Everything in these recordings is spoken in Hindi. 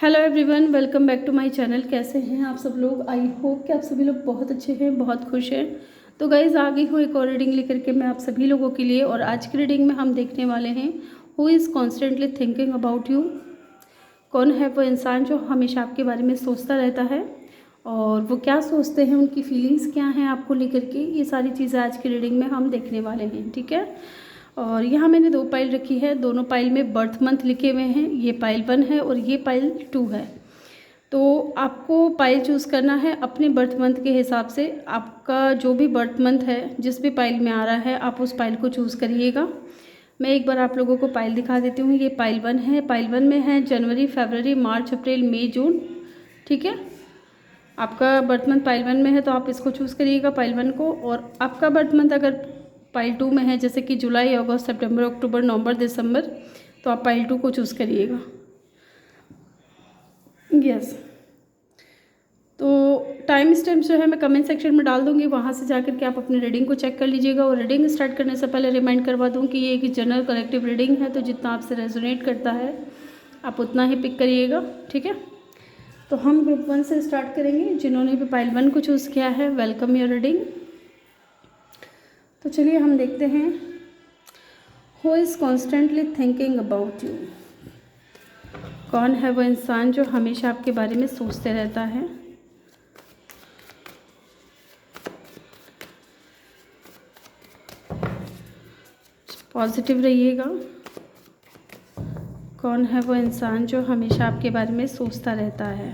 Hello everyone, welcome back to my channel. कैसे हैं आप सब लोग? आई होप कि आप सभी लोग बहुत अच्छे हैं, बहुत खुश हैं। तो गाइज़, आ गई हूँ एक और रीडिंग लेकर के मैं आप सभी लोगों के लिए। और आज की रीडिंग में हम देखने वाले हैं who is constantly thinking about you. कौन है वो इंसान जो हमेशा आपके बारे में सोचता रहता है, और वो क्या सोचते हैं, उनकी फीलिंग्स क्या हैं आपको लेकर के, ये सारी चीज़ें आज की रीडिंग में हम देखने वाले हैं। ठीक है। और यहाँ मैंने 2 पाइल रखी है, दोनों पाइल में बर्थ मंथ लिखे हुए हैं। ये पाइल 1 है और ये पाइल 2 है। तो आपको पाइल चूज़ करना है अपने बर्थ मंथ के हिसाब से। आपका जो भी बर्थ मंथ है, जिस भी पाइल में आ रहा है, आप उस पाइल को चूज़ करिएगा। मैं एक बार आप लोगों को पाइल दिखा देती हूँ। ये पाइल 1 है। पाइल 1 में है जनवरी, फरवरी, मार्च, अप्रैल, मई, जून। ठीक है। आपका बर्थ मंथ पाइल 1 में है तो आप इसको चूज़ करिएगा, पाइल 1 को। और आपका बर्थ मंथ अगर पाइल 2 में है, जैसे कि जुलाई, अगस्त, सितंबर, अक्टूबर, नवंबर, दिसंबर, तो आप पाइल 2 को चूज़ करिएगा। यस। तो टाइम स्टैम्प्स जो है मैं कमेंट सेक्शन में डाल दूंगी, वहाँ से जाकर के आप अपनी रीडिंग को चेक कर लीजिएगा। और रीडिंग स्टार्ट करने से पहले रिमाइंड करवा दूँ कि ये एक जनरल कलेक्टिव रीडिंग है, तो जितना आपसे रेजोनेट करता है आप उतना ही पिक करिएगा। ठीक है। तो हम ग्रुप 1 से स्टार्ट करेंगे। जिन्होंने भी पाइल 1 को चूज़ किया है, वेलकम योर रीडिंग। तो चलिए हम देखते हैं who is constantly thinking about you. कौन है वो इंसान जो हमेशा आपके बारे में सोचते रहता है। पॉजिटिव रहिएगा। कौन है वो इंसान जो हमेशा आपके बारे में सोचता रहता है।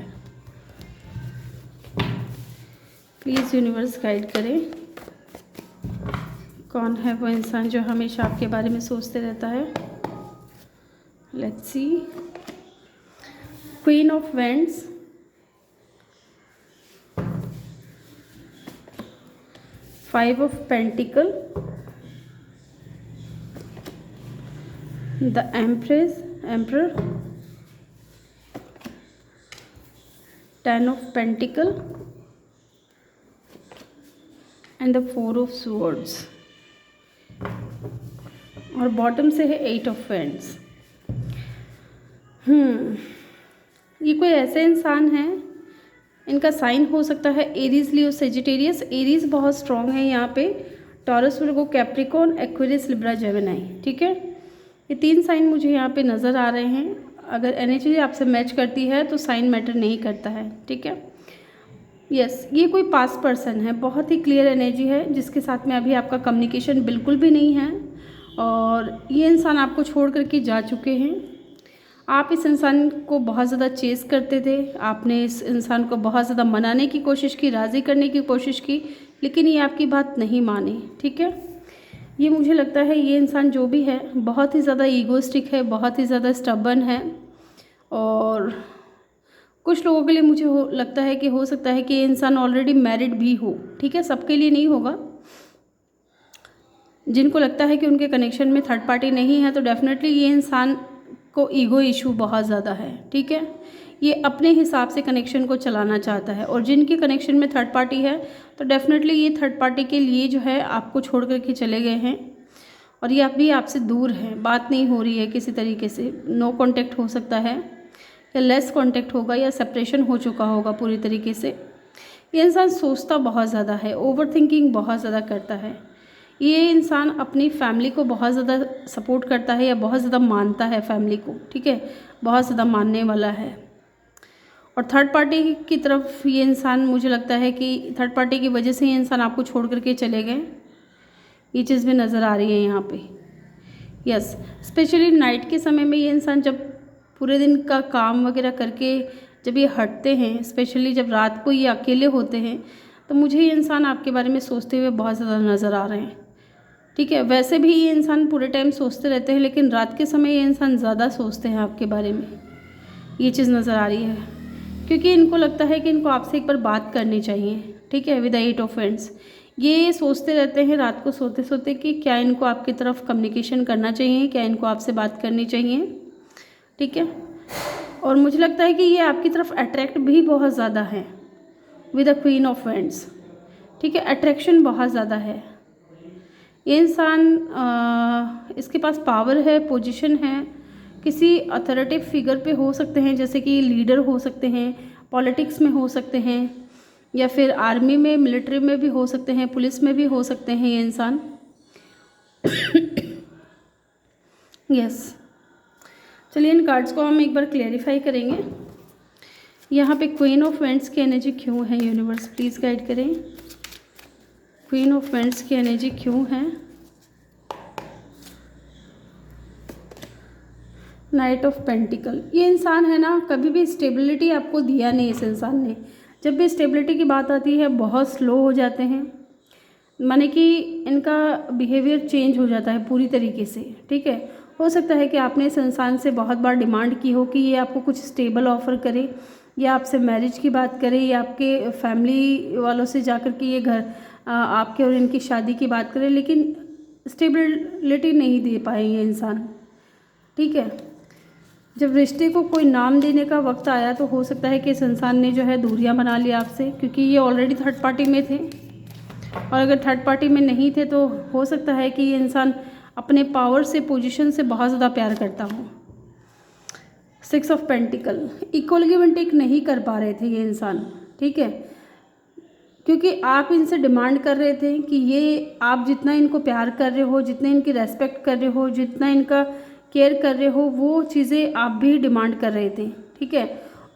प्लीज़ यूनिवर्स गाइड करें। कौन है वो इंसान जो हमेशा आपके बारे में सोचते रहता है। Let's see. Queen of wands, five of pentacle, the emperor, 10 of pentacle and the 4 of swords. और बॉटम से है 8 ऑफ वैंड्स। ये कोई ऐसे इंसान है, इनका साइन हो सकता है एरीज, लियो, सेजिटेरियस। एरीज बहुत स्ट्रॉन्ग है यहाँ पे। टॉरस, वर्गो, कैप्रिकॉर्न, एक्वेरियस, लिब्रा, जेमिनी। ठीक है। ये 3 साइन मुझे यहाँ पे नज़र आ रहे हैं। अगर एनर्जी आपसे मैच करती है तो साइन मैटर नहीं करता है। ठीक है। यस, ये कोई पास्ट पर्सन है, बहुत ही क्लियर एनर्जी है, जिसके साथ में अभी आपका कम्युनिकेशन बिल्कुल भी नहीं है। और ये इंसान आपको छोड़ करके जा चुके हैं। आप इस इंसान को बहुत ज़्यादा चेस करते थे। आपने इस इंसान को बहुत ज़्यादा मनाने की कोशिश की, राज़ी करने की कोशिश की, लेकिन ये आपकी बात नहीं मानी। ठीक है। ये मुझे लगता है ये इंसान जो भी है बहुत ही ज़्यादा ईगोइस्टिक है, बहुत ही ज़्यादा स्टबर्न है। और कुछ लोगों के लिए मुझे लगता है कि हो सकता है कि ये इंसान ऑलरेडी मैरिड भी हो। ठीक है। सबके लिए नहीं होगा। जिनको लगता है कि उनके कनेक्शन में थर्ड पार्टी नहीं है, तो डेफिनेटली ये इंसान को ईगो इशू बहुत ज़्यादा है। ठीक है। ये अपने हिसाब से कनेक्शन को चलाना चाहता है। और जिनके कनेक्शन में थर्ड पार्टी है, तो डेफिनेटली ये थर्ड पार्टी के लिए जो है आपको छोड़ करके चले गए हैं। और ये अभी आपसे दूर है, बात नहीं हो रही है किसी तरीके से। नो कांटेक्ट हो सकता है, या लेस कांटेक्ट होगा, या सेपरेशन हो चुका होगा पूरी तरीके से। ये इंसान सोचता बहुत ज़्यादा है, ओवर थिंकिंग बहुत ज़्यादा करता है। ये इंसान अपनी फैमिली को बहुत ज़्यादा सपोर्ट करता है, या बहुत ज़्यादा मानता है फैमिली को। ठीक है। बहुत ज़्यादा मानने वाला है। और थर्ड पार्टी की तरफ ये इंसान, मुझे लगता है कि थर्ड पार्टी की वजह से ये इंसान आपको छोड़ करके चले गए। ये चीज़ भी नज़र आ रही है यहाँ पे। यस, स्पेशली नाइट के समय में ये इंसान जब पूरे दिन का काम वगैरह करके जब ये हटते हैं, स्पेशली जब रात को ये अकेले होते हैं, तो मुझे ये इंसान आपके बारे में सोचते हुए बहुत ज़्यादा नज़र आ रहे हैं। ठीक है। वैसे भी ये इंसान पूरे टाइम सोचते रहते हैं, लेकिन रात के समय ये इंसान ज़्यादा सोचते हैं आपके बारे में। ये चीज़ नज़र आ रही है, क्योंकि इनको लगता है कि इनको आपसे एक बार बात करनी चाहिए। ठीक है। विद द 8 ऑफ वैंड्स, ये सोचते रहते हैं रात को सोते सोते कि क्या इनको आपकी तरफ कम्युनिकेशन करना चाहिए, क्या इनको आपसे बात करनी चाहिए। ठीक है। और मुझे लगता है कि ये आपकी तरफ अट्रैक्ट भी बहुत ज़्यादा है with the queen of wands. ठीक है। अट्रैक्शन बहुत ज़्यादा है। ये इंसान इसके पास पावर है, पोजीशन है, किसी अथॉरिटेटिव फिगर पे हो सकते हैं, जैसे कि लीडर हो सकते हैं, पॉलिटिक्स में हो सकते हैं, या फिर आर्मी में, मिलिट्री में भी हो सकते हैं, पुलिस में भी हो सकते हैं ये इंसान। यस, चलिए इन कार्ड्स को हम एक बार क्लेरिफाई करेंगे। यहाँ पे क्वीन ऑफ वेंट्स की एनर्जी क्यों है, यूनिवर्स प्लीज़ गाइड करें। क्वीन ऑफ वेंट्स की एनर्जी क्यों है। नाइट ऑफ पेंटिकल, ये इंसान है ना, कभी भी स्टेबिलिटी आपको दिया नहीं इस इंसान ने। जब भी स्टेबिलिटी की बात आती है बहुत स्लो हो जाते हैं, माने कि इनका बिहेवियर चेंज हो जाता है पूरी तरीके से। ठीक है, हो सकता है कि आपने इस इंसान से बहुत बार डिमांड की हो कि ये आपको कुछ स्टेबल ऑफ़र करे, या आपसे मैरिज की बात करे, या आपके फैमिली वालों से जाकर के ये घर आपके और इनकी शादी की बात करे, लेकिन स्टेबिलिटी नहीं दे पाए ये इंसान। ठीक है, जब रिश्ते को कोई नाम देने का वक्त आया तो हो सकता है कि इस इंसान ने जो है दूरियां बना ली आपसे, क्योंकि ये ऑलरेडी थर्ड पार्टी में थे, और अगर थर्ड पार्टी में नहीं थे तो हो सकता है कि ये इंसान अपने पावर से, पोजीशन से बहुत ज़्यादा प्यार करता हो। 6 ऑफ पेंटिकल, इक्वल गिव एंड टेक नहीं कर पा रहे थे ये इंसान। ठीक है, क्योंकि आप इनसे डिमांड कर रहे थे कि ये आप जितना इनको प्यार कर रहे हो, जितना इनकी रेस्पेक्ट कर रहे हो, जितना इनका केयर कर रहे हो, वो चीज़ें आप भी डिमांड कर रहे थे। ठीक है,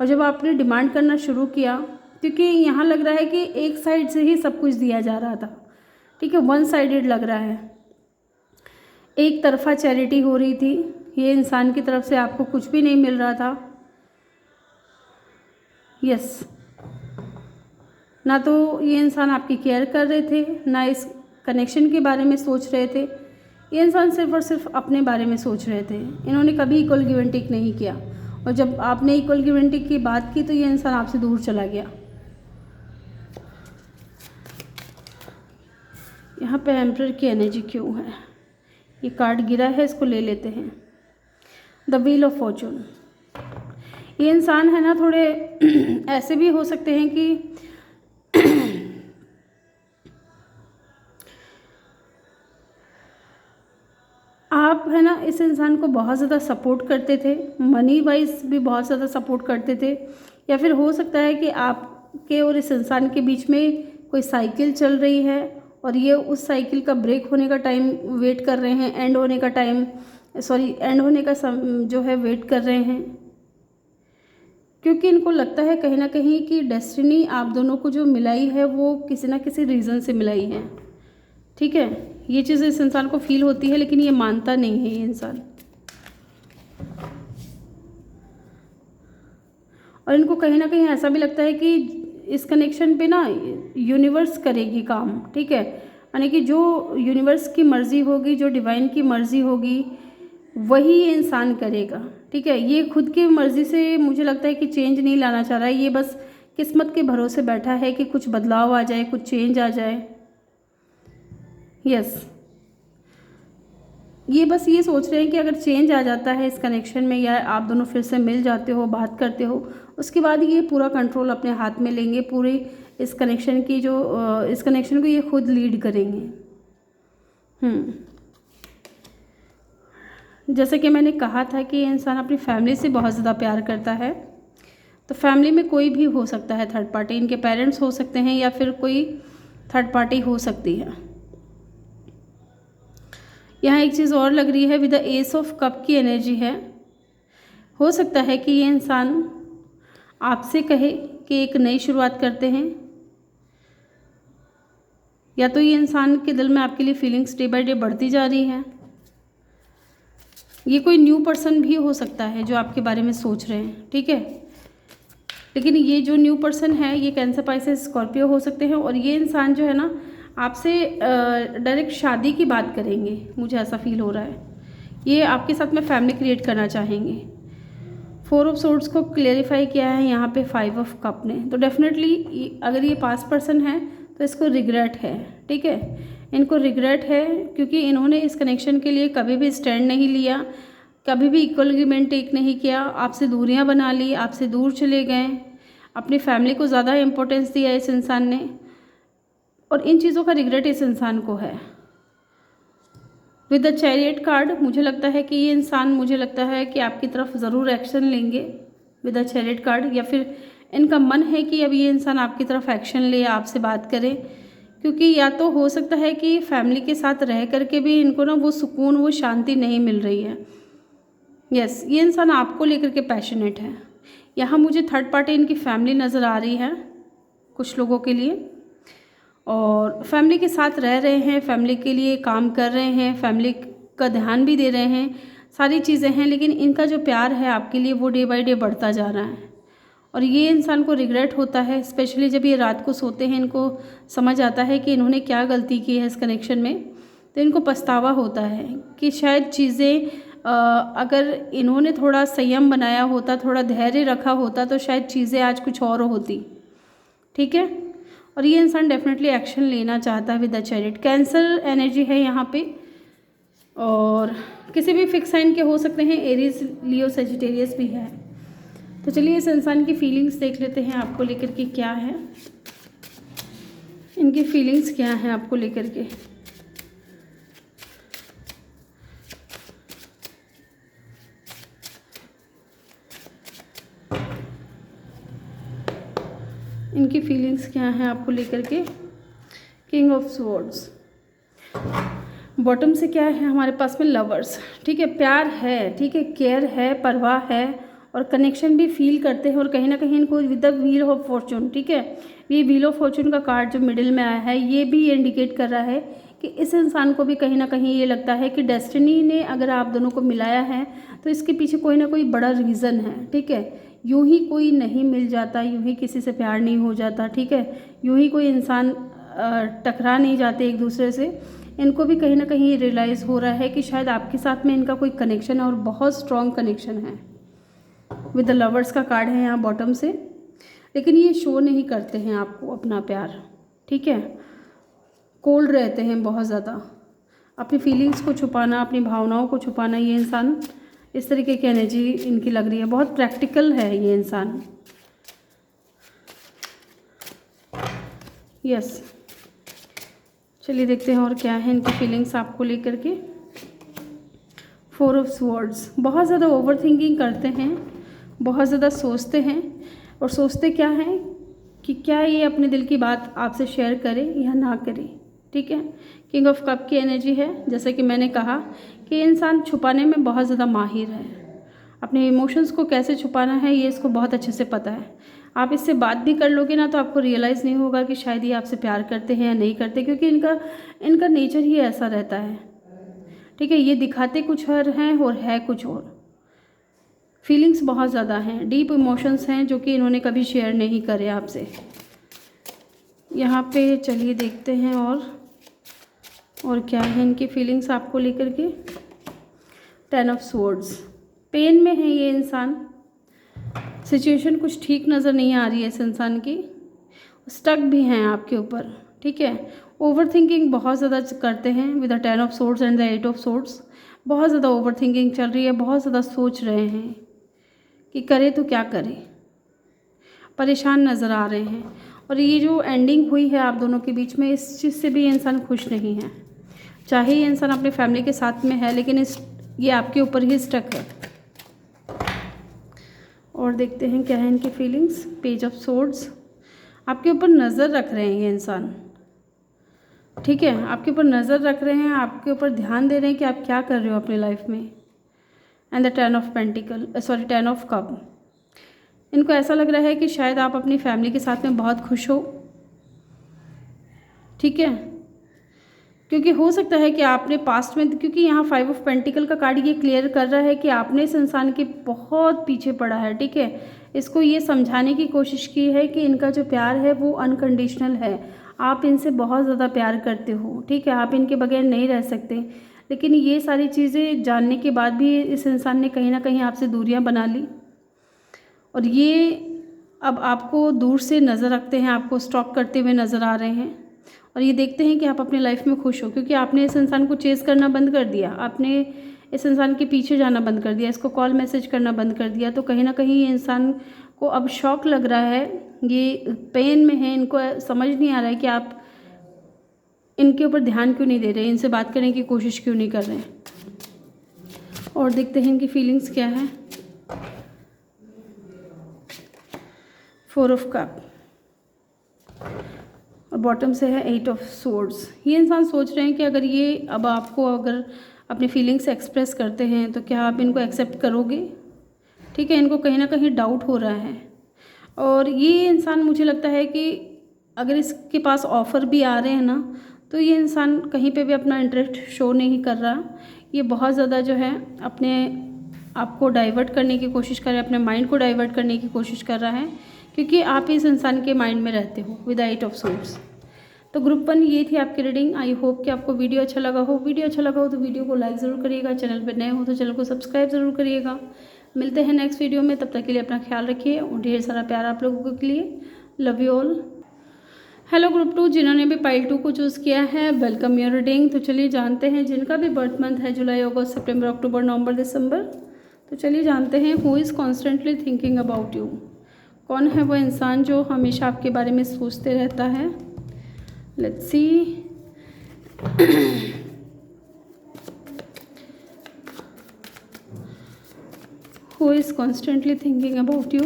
और जब आपने डिमांड करना शुरू किया, क्योंकि यहाँ लग रहा है कि एक साइड से ही सब कुछ दिया जा रहा था। ठीक है, वन साइडेड लग रहा है, एक तरफा चैरिटी हो रही थी, ये इंसान की तरफ से आपको कुछ भी नहीं मिल रहा था। यस, ना तो ये इंसान आपकी केयर कर रहे थे, ना इस कनेक्शन के बारे में सोच रहे थे। ये इंसान सिर्फ और सिर्फ अपने बारे में सोच रहे थे। इन्होंने कभी इक्वल गिव एंड टेक नहीं किया, और जब आपने इक्वल गिव एंड टेक की बात की तो ये इंसान आपसे दूर चला गया। यहाँ पे एम्परर की एनर्जी क्यों है, ये कार्ड गिरा है, इसको ले लेते हैं। द व्हील ऑफ फॉर्चून, ये इंसान है ना, थोड़े ऐसे भी हो सकते हैं कि आप है ना इस इंसान को बहुत ज़्यादा सपोर्ट करते थे, मनी वाइज भी बहुत ज़्यादा सपोर्ट करते थे, या फिर हो सकता है कि आपके और इस इंसान के बीच में कोई साइकिल चल रही है और ये उस साइकिल का ब्रेक होने का टाइम वेट कर रहे हैं, एंड होने का टाइम, एंड होने का जो है वेट कर रहे हैं, क्योंकि इनको लगता है कहीं ना कहीं कि डेस्टिनी आप दोनों को जो मिलाई है वो किसी ना किसी रीज़न से मिलाई है। ठीक है, ये चीज़ इस इंसान को फील होती है, लेकिन ये मानता नहीं है ये इंसान, और इनको कहीं ना कहीं ऐसा भी लगता है कि इस कनेक्शन पे ना यूनिवर्स करेगी काम। ठीक है, यानी कि जो यूनिवर्स की मर्ज़ी होगी, जो डिवाइन की मर्ज़ी होगी, वही ये इंसान करेगा। ठीक है, ये खुद की मर्ज़ी से मुझे लगता है कि चेंज नहीं लाना चाह रहा है, ये बस किस्मत के भरोसे बैठा है कि कुछ बदलाव आ जाए, कुछ चेंज आ जाए। यस, ये बस ये सोच रहे हैं कि अगर चेंज आ जाता है इस कनेक्शन में, या आप दोनों फिर से मिल जाते हो, बात करते हो, उसके बाद ये पूरा कंट्रोल अपने हाथ में लेंगे, पूरी इस कनेक्शन की इस कनेक्शन को ये खुद लीड करेंगे। जैसे कि मैंने कहा था कि ये इंसान अपनी फैमिली से बहुत ज़्यादा प्यार करता है, तो फैमिली में कोई भी हो सकता है थर्ड पार्टी, इनके पेरेंट्स हो सकते हैं, या फिर कोई थर्ड पार्टी हो सकती है। यहाँ एक चीज़ और लग रही है, with the S of cup की एनर्जी है। हो सकता है कि ये इंसान आपसे कहे कि एक नई शुरुआत करते हैं, या तो ये इंसान के दिल में आपके लिए फीलिंग्स डे बाय डे बढ़ती जा रही है। ये कोई न्यू पर्सन भी हो सकता है जो आपके बारे में सोच रहे हैं। ठीक है, लेकिन ये जो न्यू पर्सन है ये कैंसर, पाइसेस, स्कॉर्पियो हो सकते हैं, और ये इंसान जो है ना आपसे डायरेक्ट शादी की बात करेंगे, मुझे ऐसा फील हो रहा है। ये आपके साथ में फैमिली क्रिएट करना चाहेंगे। 4 ऑफ सोर्ड्स को क्लेरिफाई किया है यहाँ पे 5 ऑफ कप ने, तो डेफिनेटली अगर ये पास्ट पर्सन है तो इसको रिग्रेट है। ठीक है, इनको रिग्रेट है, क्योंकि इन्होंने इस कनेक्शन के लिए कभी भी स्टैंड नहीं लिया, कभी भी इक्वल गिव एंड टेक नहीं किया, आपसे दूरियां बना ली, आपसे दूर चले गए, अपनी फैमिली को ज़्यादा इम्पोर्टेंस दिया इस इंसान ने, और इन चीज़ों का रिग्रेट इस इंसान को है। विद द चैरियट कार्ड मुझे लगता है कि ये इंसान, मुझे लगता है कि आपकी तरफ ज़रूर एक्शन लेंगे विद द चैरियट कार्ड, या फिर इनका मन है कि अब ये इंसान आपकी तरफ एक्शन ले, आपसे बात करे, क्योंकि या तो हो सकता है कि फैमिली के साथ रह करके भी इनको ना वो सुकून, वो शांति नहीं मिल रही है। यस, ये इंसान आपको लेकर के पैशनेट है। यहाँ मुझे थर्ड पार्टी इनकी फैमिली नज़र आ रही है कुछ लोगों के लिए, और फैमिली के साथ रह रहे हैं, फैमिली के लिए काम कर रहे हैं, फैमिली का ध्यान भी दे रहे हैं, सारी चीज़ें हैं, लेकिन इनका जो प्यार है आपके लिए वो डे बाय डे बढ़ता जा रहा है। और ये इंसान को रिग्रेट होता है, स्पेशली जब ये रात को सोते हैं, इनको समझ आता है कि इन्होंने क्या गलती की है इस कनेक्शन में, तो इनको पछतावा होता है कि शायद चीज़ें अगर इन्होंने थोड़ा संयम बनाया होता, थोड़ा धैर्य रखा होता, तो शायद चीज़ें आज कुछ और होती। ठीक है, और ये इंसान डेफिनेटली एक्शन लेना चाहता है with the chariot. Cancer energy है यहाँ पे, और किसी भी फिक्स साइन के हो सकते हैं, एरीज, लियो, सेजिटेरियस भी है। तो चलिए इस इंसान की फीलिंग्स देख लेते हैं आपको लेकर के क्या है, इनकी फीलिंग्स क्या हैं आपको लेकर के। इनकी फीलिंग्स क्या हैं आपको लेकर के। किंग ऑफ स्वॉर्ड्स, बॉटम से क्या है हमारे पास में, लवर्स। ठीक है, प्यार है, ठीक है, केयर है, परवाह है, और कनेक्शन भी फील करते हैं, और कहीं ना कहीं इनको with the wheel of Fortune. ठीक है, ये व्हील ऑफ फॉर्चून का कार्ड जो मिडिल में आया है, ये भी इंडिकेट कर रहा है कि इस इंसान को भी कहीं ना कहीं ये लगता है कि डेस्टिनी ने अगर आप दोनों को मिलाया है तो इसके पीछे कोई ना कोई बड़ा रीज़न है। ठीक है, यूं ही कोई नहीं मिल जाता, यूं ही किसी से प्यार नहीं हो जाता। ठीक है, यूं ही कोई इंसान टकरा नहीं जाते एक दूसरे से। इनको भी कहीं ना कहीं रियलाइज़ हो रहा है कि शायद आपके साथ में इनका कोई कनेक्शन है, और बहुत स्ट्रॉन्ग कनेक्शन है। विद द लवर्स का कार्ड है यहाँ बॉटम से, लेकिन ये शो नहीं करते हैं आपको अपना प्यार। ठीक है, कोल्ड रहते हैं बहुत ज़्यादा, अपनी फीलिंग्स को छुपाना, अपनी भावनाओं को छुपाना, ये इंसान, इस तरीके की एनर्जी इनकी लग रही है। बहुत प्रैक्टिकल है ये इंसान। यस, चलिए देखते हैं और क्या है इनकी फीलिंग्स आपको लेकर के। 4 ऑफ स्वॉर्ड्स, बहुत ज़्यादा ओवर थिंकिंग करते हैं, बहुत ज़्यादा सोचते हैं, और सोचते क्या हैं कि क्या ये अपने दिल की बात आपसे शेयर करे या ना करे। ठीक है, किंग ऑफ कप की एनर्जी है। जैसे कि मैंने कहा कि इंसान छुपाने में बहुत ज़्यादा माहिर है, अपने इमोशंस को कैसे छुपाना है ये इसको बहुत अच्छे से पता है। आप इससे बात भी कर लोगे ना तो आपको रियलाइज़ नहीं होगा कि शायद ये आपसे प्यार करते हैं या नहीं करते, क्योंकि इनका नेचर ही ऐसा रहता है। ठीक है, ये दिखाते कुछ और हैं और है कुछ और। फीलिंग्स बहुत ज़्यादा हैं, डीप इमोशंस हैं जो कि इन्होंने कभी शेयर नहीं करे आपसे। यहाँ पे चलिए देखते हैं और क्या है इनकी फीलिंग्स आपको लेकर के। 10 ऑफ स्वॉर्ड्स, पेन में है ये इंसान, सिचुएशन कुछ ठीक नज़र नहीं आ रही है इस इंसान की, स्टक भी हैं आपके ऊपर। ठीक है, ओवर थिंकिंग बहुत ज़्यादा करते हैं with the 10 of swords and the 8 of swords. बहुत ज़्यादा ओवर थिंकिंग चल रही है, बहुत ज़्यादा सोच रहे हैं कि करे तो क्या करे, परेशान नज़र आ रहे हैं। और ये जो एंडिंग हुई है आप दोनों के बीच में, इस चीज़ से भी इंसान खुश नहीं है। चाहे ये इंसान अपने फैमिली के साथ में है, लेकिन ये आपके ऊपर ही स्टक है। और देखते हैं क्या है इनकी फीलिंग्स। पेज ऑफ स्वॉर्ड्स, आपके ऊपर नज़र रख रहे हैं ये इंसान। ठीक है, आपके ऊपर नज़र रख रहे हैं, आपके ऊपर ध्यान दे रहे हैं कि आप क्या कर रहे हो अपनी लाइफ में। And the 10 of pentacle, 10 of cup, इनको ऐसा लग रहा है कि शायद आप अपनी फैमिली के साथ में बहुत खुश हो। ठीक है, क्योंकि हो सकता है कि आपने पास्ट में, क्योंकि यहाँ 5 ऑफ पेंटिकल का कार्ड ये क्लियर कर रहा है कि आपने इस इंसान के बहुत पीछे पड़ा है। ठीक है, इसको ये समझाने की कोशिश की है कि इनका जो प्यार है वो अनकंडीशनल है, आप इनसे बहुत ज़्यादा प्यार करते हो। ठीक है, आप इनके बगैर नहीं रह सकते, लेकिन ये सारी चीज़ें जानने के बाद भी इस इंसान ने कहीं ना कहीं आपसे दूरियां बना ली, और ये अब आपको दूर से नज़र रखते हैं, आपको स्टॉक करते हुए नज़र आ रहे हैं, और ये देखते हैं कि आप अपनी लाइफ में खुश हो, क्योंकि आपने इस इंसान को चेज़ करना बंद कर दिया, आपने इस इंसान के पीछे जाना बंद कर दिया, इसको कॉल मैसेज करना बंद कर दिया। तो कहीं ना कहीं ये इंसान को अब शॉक लग रहा है, ये पेन में है, इनको समझ नहीं आ रहा है कि आप इनके ऊपर ध्यान क्यों नहीं दे रहे, इनसे बात करने की कोशिश क्यों नहीं कर रहे। और देखते हैं इनकी फीलिंग्स क्या है। 4 ऑफ कप और बॉटम से है 8 ऑफ सोर्ड्स। ये इंसान सोच रहे हैं कि अगर ये अब आपको अगर अपनी फीलिंग्स एक्सप्रेस करते हैं तो क्या आप इनको एक्सेप्ट करोगे। ठीक है, इनको कहीं ना कहीं डाउट हो रहा है। और ये इंसान मुझे लगता है कि अगर इसके पास ऑफ़र भी आ रहे हैं ना, तो ये इंसान कहीं पे भी अपना इंटरेस्ट शो नहीं कर रहा। ये बहुत ज़्यादा जो है अपने आप को डाइवर्ट करने की कोशिश कर रहा है, अपने माइंड को डाइवर्ट करने की कोशिश कर रहा है, क्योंकि आप इस इंसान के माइंड में रहते हो विद 8 ऑफ सोर्ड्स। तो ग्रुप 1 ये थी आपकी रीडिंग। आई होप कि आपको वीडियो अच्छा लगा हो। वीडियो अच्छा लगा हो तो वीडियो को लाइक ज़रूर करिएगा, चैनल पर नए हो तो चैनल को सब्सक्राइब ज़रूर करिएगा। मिलते हैं नेक्स्ट वीडियो में, तब तक के लिए अपना ख्याल रखिए और ढेर सारा प्यार आप लोगों के लिए। Love you all. Hello group 2, जिन्होंने भी पाइल 2 को चूज़ किया है, वेलकम योर रीडिंग। तो चलिए जानते हैं जिनका भी बर्थ मंथ है जुलाई, अगस्त, सितंबर, अक्टूबर, नवंबर, दिसंबर। तो चलिए जानते हैं who is constantly thinking about you. कौन है वो इंसान जो हमेशा आपके बारे में सोचते रहता है। Let's see. Who is constantly thinking about you?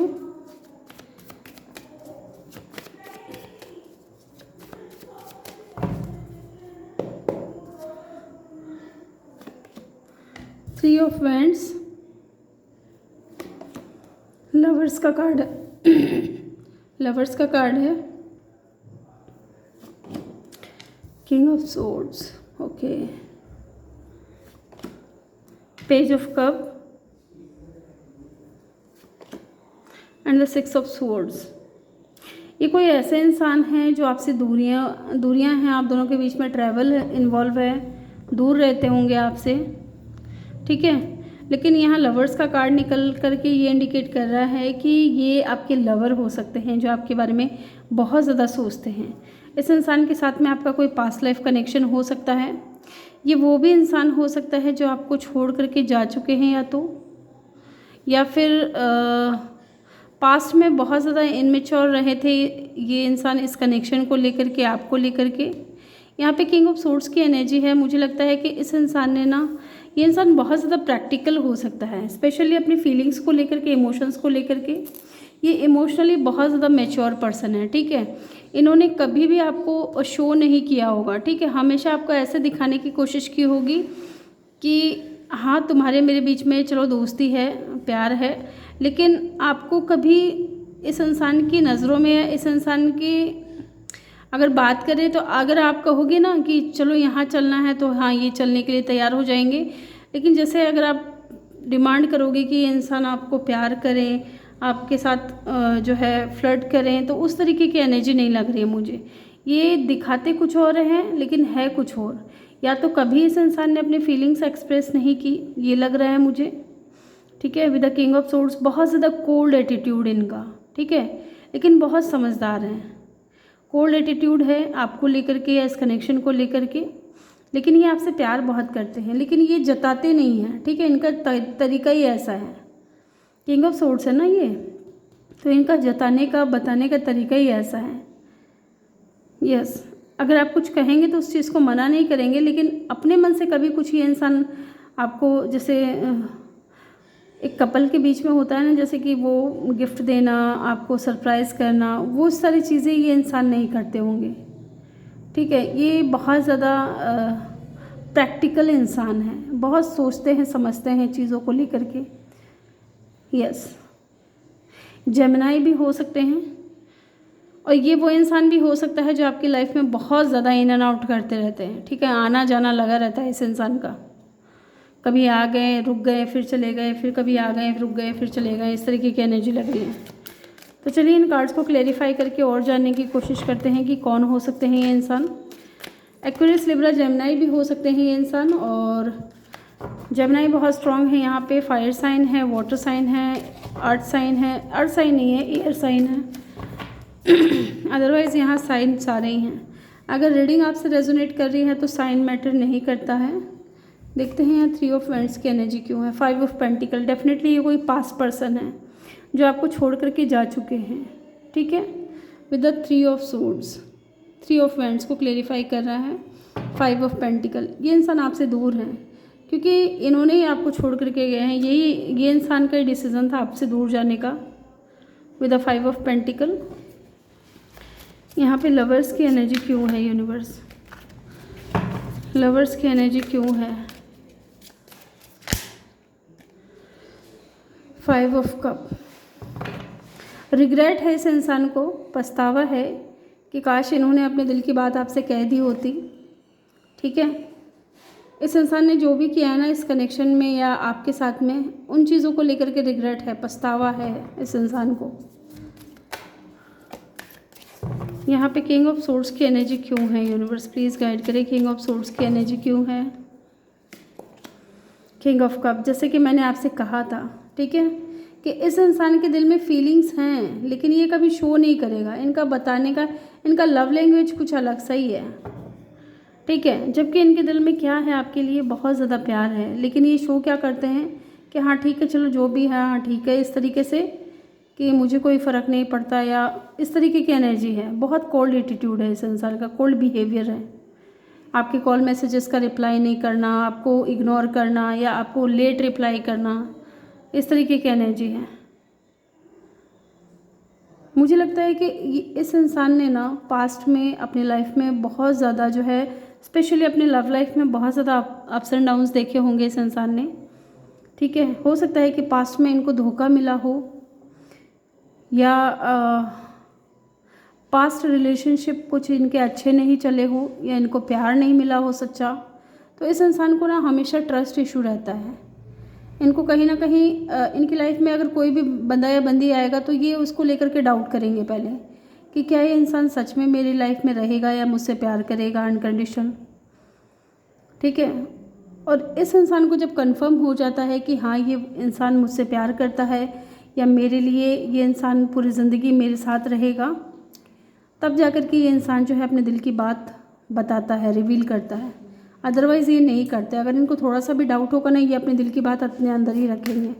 Three of Wands, lovers का कार्ड है। लवर्स का कार्ड है। King of swords, okay. Page of cup and the 6 of swords. ये कोई ऐसे इंसान है जो आपसे दूरियां हैं, आप दोनों के बीच में ट्रैवल इन्वॉल्व है, दूर रहते होंगे आपसे। ठीक है, लेकिन यहाँ लवर्स का कार्ड निकल करके ये इंडिकेट कर रहा है कि ये आपके लवर हो सकते हैं जो आपके बारे में बहुत ज़्यादा सोचते हैं। इस इंसान के साथ में आपका कोई पास्ट लाइफ कनेक्शन हो सकता है। ये वो भी इंसान हो सकता है जो आपको छोड़ करके जा चुके हैं, या फिर पास्ट में बहुत ज़्यादा इनमेच्योर रहे थे ये इंसान इस कनेक्शन को लेकर के, आपको लेकर के। यहाँ पे किंग ऑफ सोर्ड्स की एनर्जी है। मुझे लगता है कि इस इंसान ने ना, ये इंसान बहुत ज़्यादा प्रैक्टिकल हो सकता है, स्पेशली अपनी फीलिंग्स को लेकर के, इमोशंस को लेकर के। ये इमोशनली बहुत ज़्यादा मैच्योर पर्सन है। ठीक है, इन्होंने कभी भी आपको शो नहीं किया होगा। ठीक है, हमेशा आपको ऐसे दिखाने की कोशिश की होगी कि हाँ तुम्हारे मेरे बीच में चलो दोस्ती है, प्यार है, लेकिन आपको कभी इस इंसान की नज़रों में, इस इंसान की अगर बात करें तो अगर आप कहोगे ना कि चलो यहाँ चलना है तो हाँ ये चलने के लिए तैयार हो जाएंगे, लेकिन जैसे अगर आप डिमांड करोगे कि इंसान आपको प्यार करें, आपके साथ जो है फ्लर्ट करें, तो उस तरीके की एनर्जी नहीं लग रही है मुझे। ये दिखाते कुछ और हैं लेकिन है कुछ और। या तो कभी इस इंसान ने अपनी फीलिंग्स एक्सप्रेस नहीं की, ये लग रहा है मुझे। ठीक है, with the king of swords, बहुत ज़्यादा कोल्ड एटीट्यूड इनका। ठीक है, लेकिन बहुत समझदार हैं। कोल्ड एटीट्यूड है आपको लेकर के या इस कनेक्शन को लेकर के, लेकिन ये आपसे प्यार बहुत करते हैं, लेकिन ये जताते नहीं हैं। ठीक है, इनका तरीका ही ऐसा है। किंग ऑफ सोर्ड्स है ना ये, तो इनका जताने का, बताने का तरीका ही ऐसा है। यस, अगर आप कुछ कहेंगे तो उस चीज़ को मना नहीं करेंगे, लेकिन अपने मन से कभी कुछ ये इंसान आपको, जैसे एक कपल के बीच में होता है ना, जैसे कि वो गिफ्ट देना, आपको सरप्राइज़ करना, वो सारी चीज़ें ये इंसान नहीं करते होंगे। ठीक है, ये बहुत ज़्यादा प्रैक्टिकल इंसान है, बहुत सोचते हैं, समझते हैं चीज़ों को लेकर के। यस, जेमिनी भी हो सकते हैं, और ये वो इंसान भी हो सकता है जो आपकी लाइफ में बहुत ज़्यादा इन एंड आउट करते रहते हैं। ठीक है, आना जाना लगा रहता है इस इंसान का। कभी आ गए, रुक गए, फिर चले गए, फिर कभी आ गए, रुक गए, फिर चले गए, इस तरीके की एनर्जी लग रही है। तो चलिए इन कार्ड्स को क्लेरिफाई करके और जानने की कोशिश करते हैं कि कौन हो सकते हैं ये इंसान। एक्वेरियस, लिब्रा, जेमिनी भी हो सकते हैं ये इंसान। और जेमिनी बहुत स्ट्रॉन्ग है यहाँ पे। फायर साइन है, वाटर साइन है, अर्थ साइन है, अर्थ साइन नहीं है, एयर साइन है। अदरवाइज़ यहाँ साइन सारे ही हैं। अगर रीडिंग आपसे रेजोनेट कर रही है तो साइन मैटर नहीं करता है। देखते हैं यहाँ 3 ऑफ वैंड्स की एनर्जी क्यों है। 5 ऑफ पेंटिकल, डेफिनेटली ये कोई पास्ट पर्सन है जो आपको छोड़ करके जा चुके हैं। ठीक है, with the 3 of swords, 3 of wands को क्लेरिफाई कर रहा है। 5 ऑफ पेंटिकल, ये इंसान आपसे दूर हैं क्योंकि इन्होंने ही आपको छोड़ करके गए हैं। ये इंसान का ही डिसीज़न था आपसे दूर जाने का विद द 5 ऑफ पेंटिकल। यहाँ पे लवर्स की एनर्जी क्यों है यूनिवर्स, लवर्स की एनर्जी क्यों है? 5 ऑफ कप, रिग्रेट है इस इंसान को, पछतावा है कि काश इन्होंने अपने दिल की बात आपसे कह दी होती। ठीक है, इस इंसान ने जो भी किया है ना इस कनेक्शन में या आपके साथ में, उन चीज़ों को लेकर के रिग्रेट है, पछतावा है इस इंसान को। यहाँ पे किंग ऑफ सोर्ड्स की एनर्जी क्यों है यूनिवर्स, प्लीज़ गाइड करें। किंग ऑफ सोर्ड्स की एनर्जी क्यों है? किंग ऑफ कप, जैसे कि मैंने आपसे कहा था, ठीक है, कि इस इंसान के दिल में फीलिंग्स हैं लेकिन ये कभी शो नहीं करेगा। इनका बताने का, इनका लव लैंग्वेज कुछ अलग सा ही है। ठीक है, जबकि इनके दिल में क्या है, आपके लिए बहुत ज़्यादा प्यार है, लेकिन ये शो क्या करते हैं कि हाँ ठीक है चलो जो भी है, हाँ ठीक है, इस तरीके से कि मुझे कोई फ़र्क नहीं पड़ता, या इस तरीके की एनर्जी है। बहुत कोल्ड एटीट्यूड है इस इंसान का, कोल्ड बिहेवियर है। आपके कॉल मैसेजेस का रिप्लाई नहीं करना, आपको इग्नोर करना या आपको लेट रिप्लाई करना, इस तरीके की एनर्जी है। मुझे लगता है कि इस इंसान ने ना पास्ट में अपनी लाइफ में बहुत ज़्यादा जो है, स्पेशली अपने लव लाइफ में बहुत ज़्यादा अप्स एंड डाउन्स देखे होंगे इस इंसान ने। ठीक है, हो सकता है कि पास्ट में इनको धोखा मिला हो या पास्ट रिलेशनशिप कुछ इनके अच्छे नहीं चले हो या इनको प्यार नहीं मिला हो सच्चा। तो इस इंसान को ना हमेशा ट्रस्ट इशू रहता है। इनको कहीं ना कहीं इनकी लाइफ में अगर कोई भी बंदा या बंदी आएगा तो ये उसको लेकर के डाउट करेंगे पहले कि क्या ये इंसान सच में मेरी लाइफ में रहेगा या मुझसे प्यार करेगा अनकंडीशन। ठीक है, और इस इंसान को जब कंफर्म हो जाता है कि हाँ ये इंसान मुझसे प्यार करता है या मेरे लिए ये इंसान पूरी ज़िंदगी मेरे साथ रहेगा, तब जाकर के ये इंसान जो है अपने दिल की बात बताता है, रिवील करता है। अदरवाइज़ ये नहीं करते। अगर इनको थोड़ा सा भी डाउट होगा ना, ये अपने दिल की बात अपने अंदर ही रखेंगे।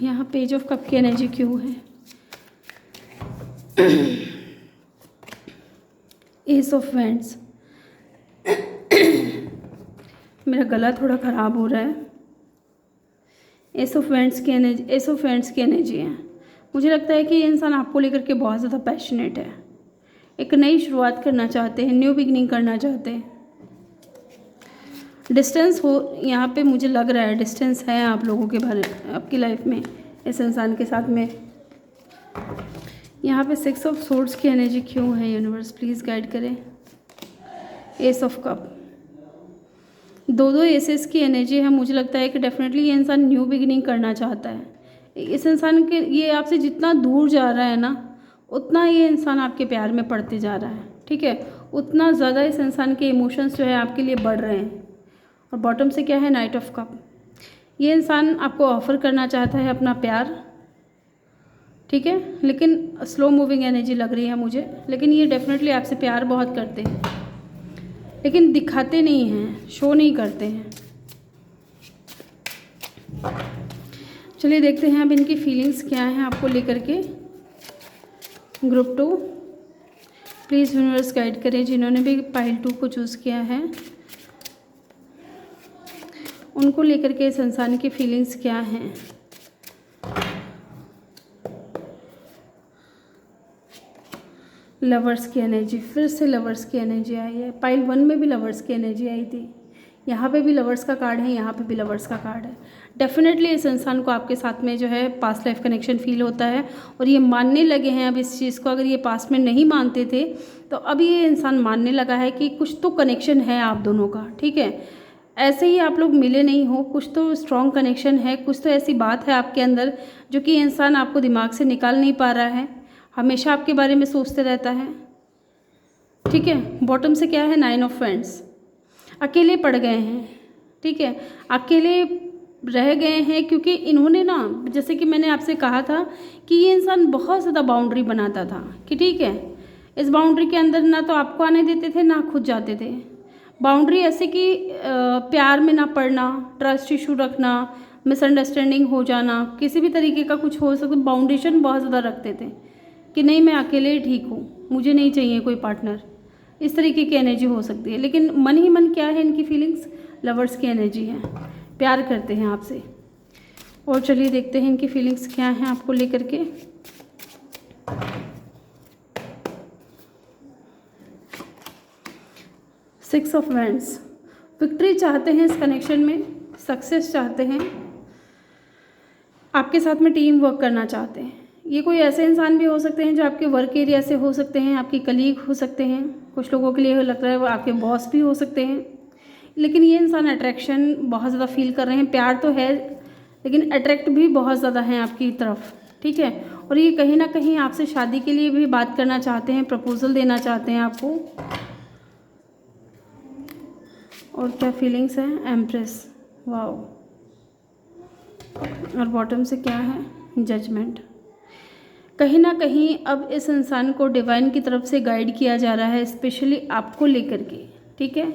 यहाँ पेज ऑफ कप की एनर्जी क्यों है? एस ऑफ वैंड्स, मेरा गला थोड़ा ख़राब हो रहा है। एस ऑफ वैंड्स की एनर्जी, एस ऑफ वैंड्स की एनर्जी है। मुझे लगता है कि ये इंसान आपको लेकर के बहुत ज़्यादा पैशनेट है, एक नई शुरुआत करना चाहते हैं, न्यू बिगनिंग करना चाहते हैं। डिस्टेंस हो यहाँ पे, मुझे लग रहा है डिस्टेंस है आप लोगों के बारे में, आपकी लाइफ में इस इंसान के साथ में। यहाँ पे 6 ऑफ सोर्ड्स की एनर्जी क्यों है यूनिवर्स, प्लीज़ गाइड करें। एस ऑफ कप, दो एसेस की एनर्जी है। मुझे लगता है कि डेफिनेटली ये इंसान न्यू बिगिनिंग करना चाहता है। इस इंसान के, ये आपसे जितना दूर जा रहा है ना, उतना ये इंसान आपके प्यार में पड़ते जा रहा है। ठीक है, उतना ज़्यादा इस इंसान के इमोशंस जो है आपके लिए बढ़ रहे हैं। और बॉटम से क्या है, नाइट ऑफ कप, ये इंसान आपको ऑफ़र करना चाहता है अपना प्यार। ठीक है, लेकिन स्लो मूविंग एनर्जी लग रही है मुझे, लेकिन ये डेफिनेटली आपसे प्यार बहुत करते हैं, लेकिन दिखाते नहीं हैं, शो नहीं करते हैं। चलिए देखते हैं अब इनकी फीलिंग्स क्या हैं आपको लेकर के। ग्रुप 2, प्लीज़ यूनिवर्स गाइड करें। जिन्होंने भी पाइल 2 को चूज़ किया है उनको लेकर के इस इंसान की फीलिंग्स क्या हैं। लवर्स की एनर्जी, फिर से लवर्स की एनर्जी आई है। पाइल 1 में भी लवर्स की एनर्जी आई थी, यहाँ पे भी लवर्स का कार्ड है, यहाँ पे भी लवर्स का कार्ड है। डेफिनेटली इस इंसान को आपके साथ में जो है पास्ट लाइफ कनेक्शन फील होता है और ये मानने लगे हैं अब इस चीज़ को। अगर ये पास्ट में नहीं मानते थे तो अब ये इंसान मानने लगा है कि कुछ तो कनेक्शन है आप दोनों का। ठीक है, ऐसे ही आप लोग मिले नहीं हो, कुछ तो स्ट्रॉन्ग कनेक्शन है, कुछ तो ऐसी बात है आपके अंदर जो कि इंसान आपको दिमाग से निकाल नहीं पा रहा है, हमेशा आपके बारे में सोचते रहता है। ठीक है, बॉटम से क्या है, 9 ऑफ वैंड्स, अकेले पड़ गए हैं। ठीक है, अकेले रह गए हैं क्योंकि इन्होंने ना, जैसे कि मैंने आपसे कहा था कि ये इंसान बहुत ज़्यादा बाउंड्री बनाता था कि ठीक है, इस बाउंड्री के अंदर ना तो आपको आने देते थे ना खुद जाते थे। बाउंड्री ऐसे कि प्यार में ना पड़ना, ट्रस्ट इशू रखना, मिसअंडरस्टैंडिंग हो जाना, किसी भी तरीके का कुछ हो सकता, बाउंडेशन बहुत ज़्यादा रखते थे कि नहीं मैं अकेले ही ठीक हूँ, मुझे नहीं चाहिए कोई पार्टनर। इस तरीके की एनर्जी हो सकती है। लेकिन मन ही मन क्या है इनकी फीलिंग्स, लवर्स की एनर्जी है, प्यार करते हैं आपसे। और चलिए देखते हैं इनकी फीलिंग्स क्या हैं आपको लेकर के। सिक्स ऑफ वैंड्स, विक्ट्री चाहते हैं इस कनेक्शन में, सक्सेस चाहते हैं, आपके साथ में टीम वर्क करना चाहते हैं। ये कोई ऐसे इंसान भी हो सकते हैं जो आपके वर्क एरिया से हो सकते हैं, आपकी कलीग हो सकते हैं, कुछ लोगों के लिए लग रहा है वो आपके बॉस भी हो सकते हैं। लेकिन ये इंसान अट्रैक्शन बहुत ज़्यादा फील कर रहे हैं, प्यार तो है लेकिन अट्रैक्ट भी बहुत ज़्यादा हैं आपकी तरफ, ठीक है। और ये कहीं ना कहीं आपसे शादी के लिए भी बात करना चाहते हैं, प्रपोजल देना चाहते हैं आपको। और क्या फीलिंग्स हैं, एम्प्रेस, वाओ। और बॉटम से क्या है, जजमेंट। कहीं ना कहीं अब इस इंसान को डिवाइन की तरफ से गाइड किया जा रहा है, स्पेशली आपको लेकर के, ठीक है।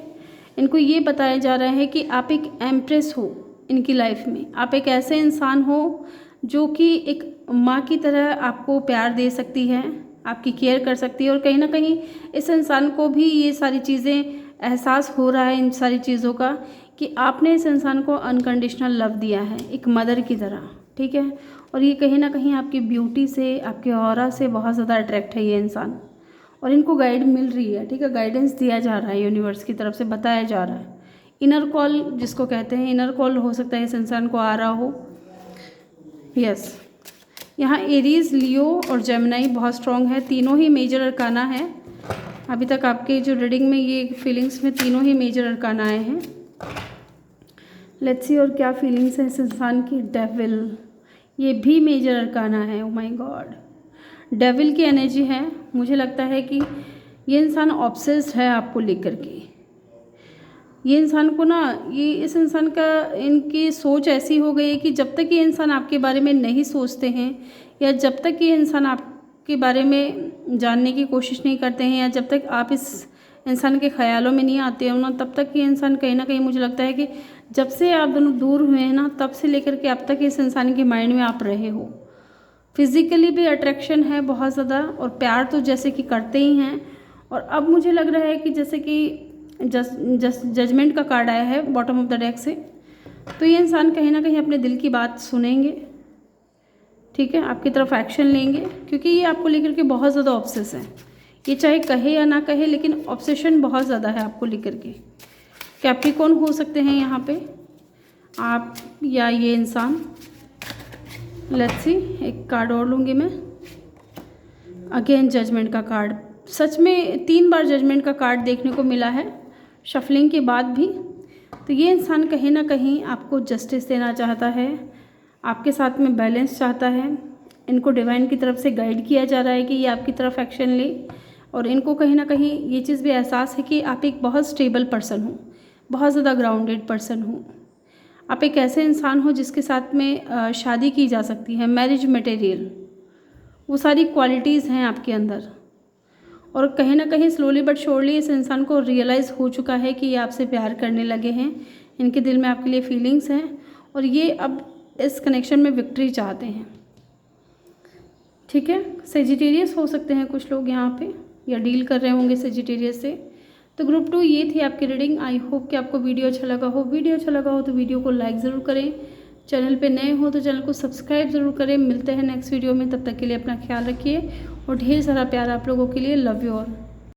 इनको ये बताया जा रहा है कि आप एक एम्प्रेस हो इनकी लाइफ में, आप एक ऐसे इंसान हो जो कि एक माँ की तरह आपको प्यार दे सकती है, आपकी केयर कर सकती है। और कहीं ना कहीं इस इंसान को भी ये सारी चीज़ें एहसास हो रहा है इन सारी चीज़ों का कि आपने इस इंसान को अनकंडीशनल लव दिया है, एक मदर की तरह, ठीक है। और ये कहीं ना कहीं आपकी ब्यूटी से, आपके ऑरा से बहुत ज़्यादा अट्रैक्ट है ये इंसान। और इनको गाइड मिल रही है, ठीक है, गाइडेंस दिया जा रहा है, यूनिवर्स की तरफ से बताया जा रहा है। इनर कॉल जिसको कहते हैं, इनर कॉल हो सकता है इस इंसान को आ रहा हो। यस, यहाँ एरीज, लियो और जेमिनी बहुत स्ट्रॉन्ग है, तीनों ही मेजर अरकाना है। अभी तक आपके जो रीडिंग में ये फीलिंग्स में तीनों ही मेजर अरकाना आए हैं। लेट्स सी और क्या फीलिंग्स है इस इंसान की। डेविल, ये भी मेजर अरकाना है। ओ माय गॉड, डेविल की एनर्जी है। मुझे लगता है कि ये इंसान ऑब्सेस्ड है आपको लेकर के। ये इंसान को ना, ये इस इंसान का, इनकी सोच ऐसी हो गई है कि जब तक ये इंसान आपके बारे में नहीं सोचते हैं, या जब तक ये इंसान आपके बारे में जानने की कोशिश नहीं करते हैं, या जब तक आप इस इंसान के ख्यालों में नहीं आते हो ना, तब तक ये इंसान कहीं ना कहीं, मुझे लगता है कि जब से आप दोनों दूर हुए हैं ना, तब से लेकर के अब तक इस इंसान के माइंड में आप रहे हो। फिज़िकली भी अट्रैक्शन है बहुत ज़्यादा, और प्यार तो जैसे कि करते ही हैं। और अब मुझे लग रहा है कि जैसे कि जजमेंट का कार्ड आया है बॉटम ऑफ द डेक से, तो ये इंसान कहीं ना कहीं अपने दिल की बात सुनेंगे, ठीक है, आपकी तरफ एक्शन लेंगे, क्योंकि ये आपको लेकर के बहुत ज़्यादा ऑब्सेस है। ये चाहे कहे या ना कहे, लेकिन ऑब्सेशन बहुत ज़्यादा है आपको लेकर के। कैप्रिकॉर्न हो सकते हैं यहाँ पे आप या ये इंसान। लेट्स सी, एक कार्ड और लूँगी मैं। अगेन जजमेंट का कार्ड, सच में 3 बार जजमेंट का कार्ड देखने को मिला है शफलिंग के बाद भी। तो ये इंसान कहीं ना कहीं आपको जस्टिस देना चाहता है, आपके साथ में बैलेंस चाहता है। इनको डिवाइन की तरफ से गाइड किया जा रहा है कि ये आपकी तरफ एक्शन ले। और इनको कहीं ना कहीं ये चीज़ भी एहसास है कि आप एक बहुत स्टेबल पर्सन हो, बहुत ज़्यादा ग्राउंडेड पर्सन हो। आप एक ऐसे इंसान हो जिसके साथ में शादी की जा सकती है, मैरिज मटेरियल, वो सारी क्वालिटीज़ हैं आपके अंदर। और कहीं ना कहीं स्लोली बट श्योरली इस इंसान को रियलाइज़ हो चुका है कि ये आपसे प्यार करने लगे हैं, इनके दिल में आपके लिए फीलिंग्स हैं, और ये अब इस कनेक्शन में विक्ट्री चाहते हैं, ठीक है। सेजिटेरियस हो सकते हैं कुछ लोग यहाँ पे, या डील कर रहे होंगे सेजिटेरियस से। तो ग्रुप 2 ये थी आपकी रीडिंग। आई होप कि आपको वीडियो अच्छा लगा हो। वीडियो अच्छा लगा हो तो वीडियो को लाइक ज़रूर करें, चैनल पे नए हो तो चैनल को सब्सक्राइब ज़रूर करें। मिलते हैं नेक्स्ट वीडियो में, तब तक के लिए अपना ख्याल रखिए और ढेर सारा प्यार आप लोगों के लिए। Love you all.